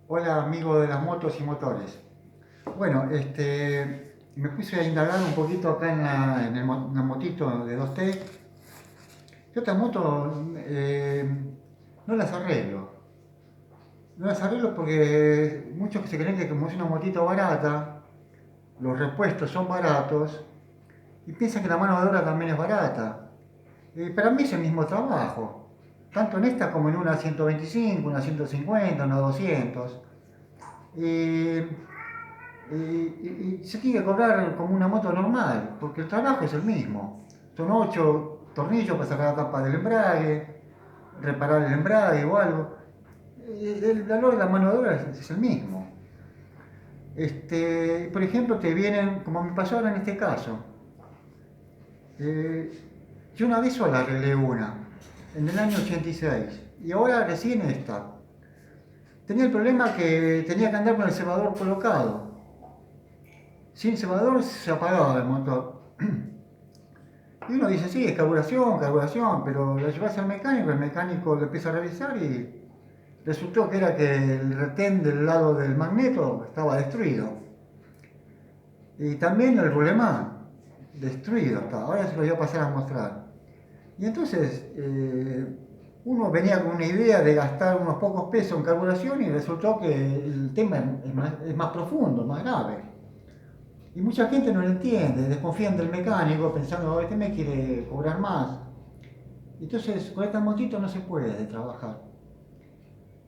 Hola amigo de las motos y motores. Bueno, me puse a indagar un poquito acá en la motito de 2T. Yo estas motos no las arreglo. No las arreglo porque muchos que se creen que como es una motito barata, los repuestos son baratos y piensan que la mano de obra también es barata. Para mí es el mismo trabajo, tanto en esta como en una 125, una 150, una 200. Eh, y se tiene que cobrar como una moto normal, porque el trabajo es el mismo. Son 8 tornillos para sacar la tapa del embrague, reparar el embrague o algo. El valor de la mano de obra es el mismo. Por ejemplo, te vienen, como me pasó ahora en este caso, eh, yo una vez sola arreglé una, en el año 86, y ahora recién esta. Tenía el problema que tenía que andar con el cebador colocado. Sin cebador se apagaba el motor. Y uno dice, sí, es carburación, pero lo llevas al mecánico, el mecánico lo empieza a revisar y resultó que era que el retén del lado del magneto estaba destruido. Y también el rulemán, destruido está. Ahora se lo voy a pasar a mostrar. Y entonces, uno venía con una idea de gastar unos pocos pesos en carburación y resultó que el tema es más profundo, más grave. Y mucha gente no lo entiende, desconfían del mecánico pensando, oh, este me quiere cobrar más. Entonces, con esta motito no se puede trabajar.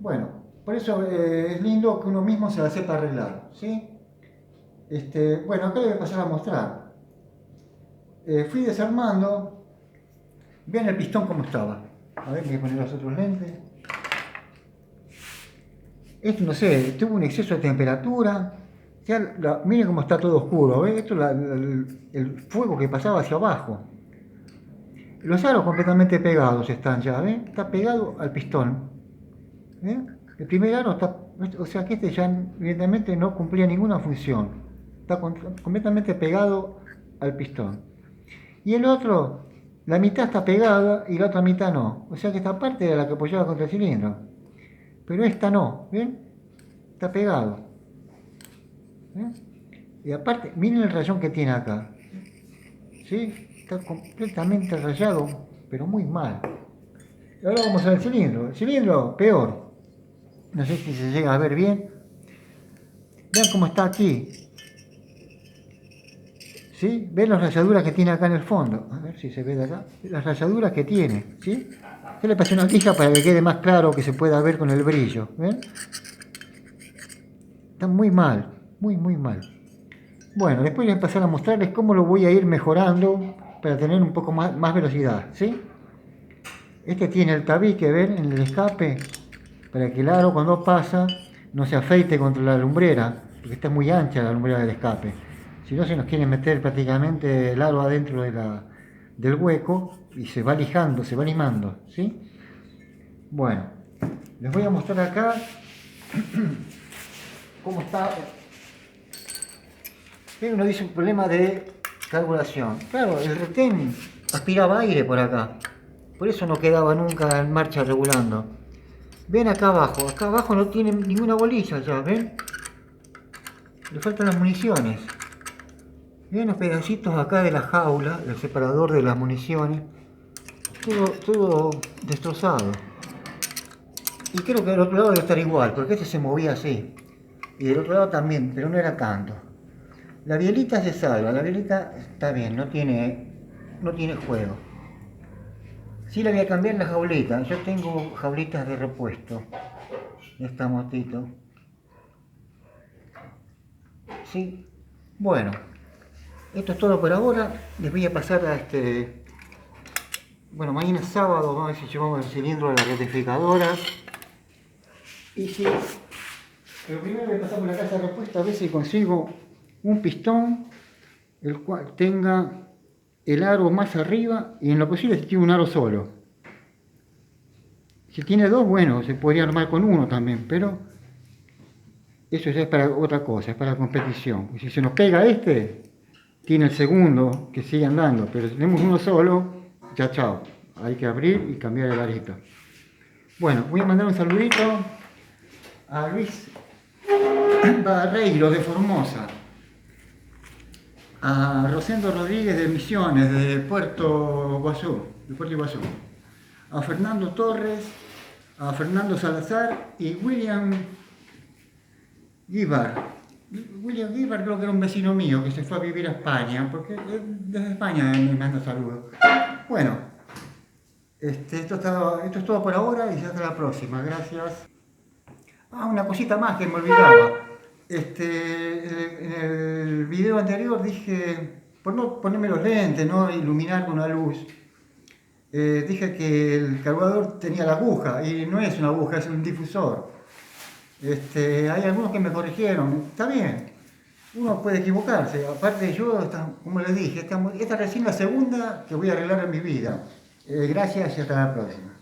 Bueno, por eso es lindo que uno mismo se la sepa arreglar, ¿sí? Bueno, acá le voy a pasar a mostrar. Fui desarmando, vean el pistón como estaba. A ver, voy a poner los otros lentes. Esto, no sé, tuvo un exceso de temperatura. Ya miren cómo está todo oscuro, ¿ves? Esto es el fuego que pasaba hacia abajo. Los aros completamente pegados están ya, ¿ven? Está pegado al pistón. ¿Ven? El primer aro está, o sea que este ya evidentemente no cumplía ninguna función. Está completamente pegado al pistón. Y el otro, la mitad está pegada y la otra mitad no. O sea que esta parte era la que apoyaba contra el cilindro. Pero esta no, ¿ven? Está pegado. ¿Ven? Y aparte, miren el rayón que tiene acá. ¿Sí? Está completamente rayado, pero muy mal. Y ahora vamos a ver el cilindro. El cilindro, peor. No sé si se llega a ver bien. Vean cómo está aquí. ¿Sí? ¿Ven las rayaduras que tiene acá en el fondo? A ver si se ve de acá. Las rayaduras que tiene. ¿Sí? Yo le pasé una tija para que quede más claro, que se pueda ver con el brillo. ¿Ven? Está muy mal. Muy, muy mal. Bueno, después voy a pasar a mostrarles cómo lo voy a ir mejorando para tener un poco más velocidad. ¿Sí? Este tiene el tabique, ¿ven? En el escape, para que el aro cuando pasa no se afeite contra la lumbrera, porque está muy ancha la lumbrera del escape. Si no, se nos quiere meter prácticamente el aro adentro del hueco y se va lijando, se va limando, ¿sí? Bueno, les voy a mostrar acá cómo está. Uno dice un problema de carburación. Claro, el retén aspiraba aire por acá, por eso no quedaba nunca en marcha regulando. Ven acá abajo no tiene ninguna bolilla ya, ¿ven? Le faltan las municiones. Ven los pedacitos acá de la jaula, el separador de las municiones. Todo destrozado. Y creo que del otro lado debe estar igual, porque este se movía así. Y del otro lado también, pero no era tanto. La bielita se salva, la bielita está bien, no tiene juego. Sí le voy a cambiar la jaulita, yo tengo jaulitas de repuesto de esta motito. Sí, bueno, esto es todo por ahora. Les voy a pasar a bueno, mañana es sábado, vamos a ver si llevamos el cilindro de la rectificadora. Y si, pero primero voy a pasar por la casa de repuesto a ver si consigo un pistón el cual tenga el aro más arriba y en lo posible si tiene un aro solo. Si tiene dos, bueno, se podría armar con uno también, pero eso ya es para otra cosa, es para competición. Y si se nos pega tiene el segundo que sigue andando, pero si tenemos uno solo, ya chao. Hay que abrir y cambiar el arito. Bueno, voy a mandar un saludito a Luis Barreiro de Formosa, a Rosendo Rodríguez de Misiones, de Puerto Iguazú, a Fernando Torres, a Fernando Salazar y William Guíbar. William Guíbar creo que era un vecino mío que se fue a vivir a España, porque desde España me manda saludos. Bueno, esto es todo por ahora y hasta la próxima. Gracias. Una cosita más que me olvidaba. En el video anterior dije, por no ponerme los lentes, no iluminar con la luz, dije que el cargador tenía la aguja, y no es una aguja, es un difusor. Hay algunos que me corrigieron, está bien, uno puede equivocarse. Aparte yo, como les dije, esta recién la segunda que voy a arreglar en mi vida. Gracias y hasta la próxima.